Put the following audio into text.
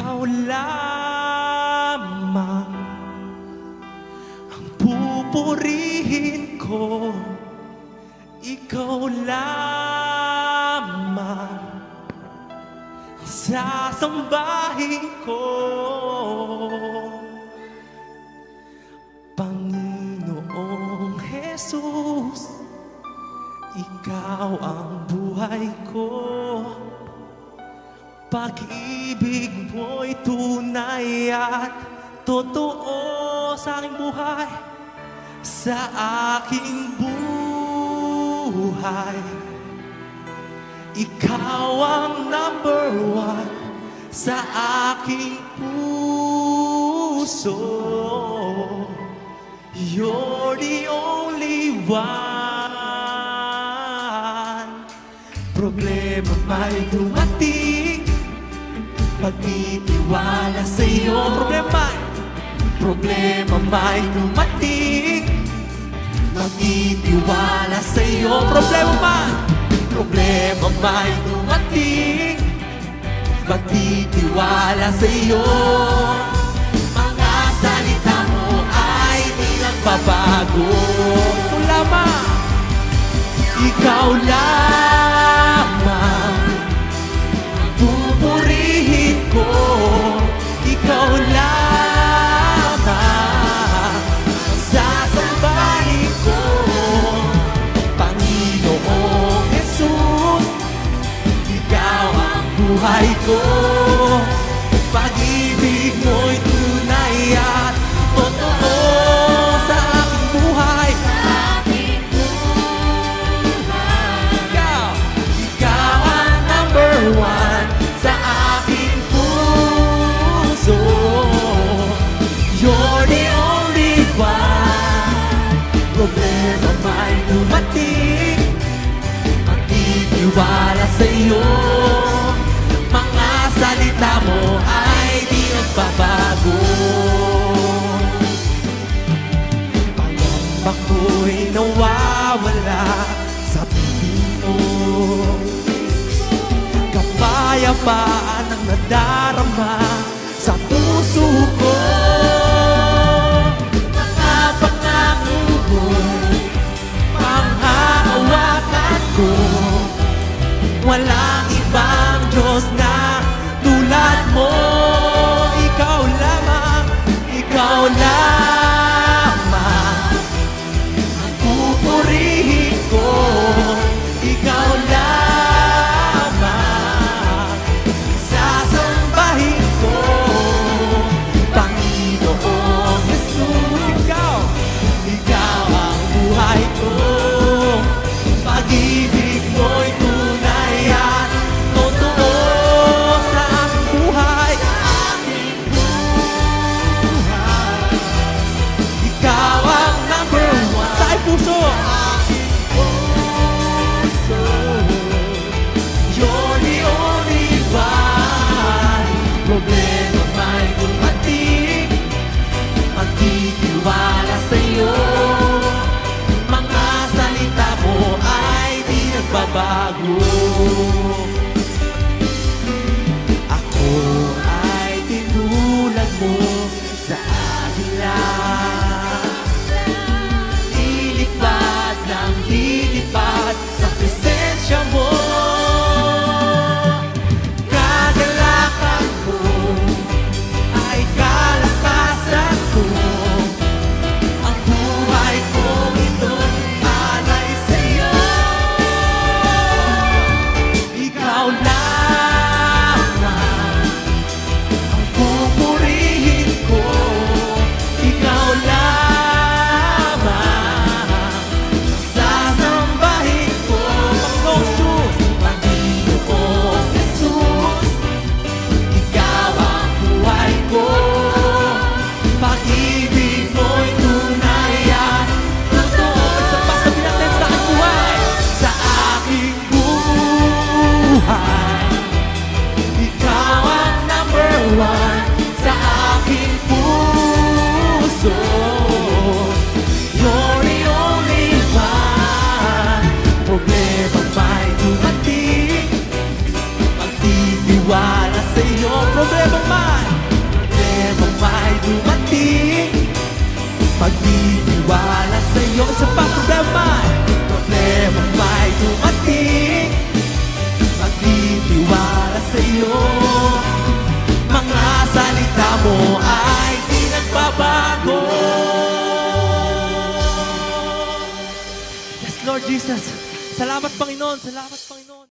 Ikaw lamang ang pupurihin ko. Ikaw lamang ang sasambahin ko. Panginoong Jesus, Ikaw ang buhay ko. Pag-ibig mo'y tunay at totoo sa aking buhay, sa aking buhay. Ikaw ang number one sa aking puso. You're the only one. Problema may dumating, pagtitiwala sa'yo. Problema may dumating, magtitiwala sa'yo. Problema may dumating, magtitiwala sa'yo. Mga salita mo ay di nagbabago. Ikaw lamang, ikaw lamang pupurihin ko. Ikaw lamang sasambahin ko. Panginoong Jesus, Ikaw ang buhay ko. Pag-ibig mo'y tunay at totoo sa aking buhay. Ikaw ang number one sa aking puso. You're the only one. Problema may dumating, magtitiwala sa'yo. Mga salita mo ay di nagbabago. Pangamba ko'y nawawala sa piling mo. Kapayapaan ang nadarama sa puso ko. Mga pangako mo'y panghahawakan ko. Walang ibang Diyos na tulad mo. Ikaw lamang, Ikaw lamang ang pupurihin ko. Ikaw lamang sasambahin ko. Panginoong Jesus, Ikaw ang buhay ko. Pag-ibig mo'y tunay at totoo sa aking buhay. Ikaw ang number one sa aking puso. You're the only one. Problema may dumating, magtitiwala sa'yo. Mga salita mo ay di nagbabago. Ako ay tinulad mo sa agila. Lilipad ng lilipad sa presensya mo. Kagalakan ko'y pagtitiwala sa'yo. Isa pang problema may dumating, pagtitiwala sa'yo. Mga salita mo ay di nagbabago. Yes, Lord Jesus. Salamat, Panginoon. Salamat, Panginoon.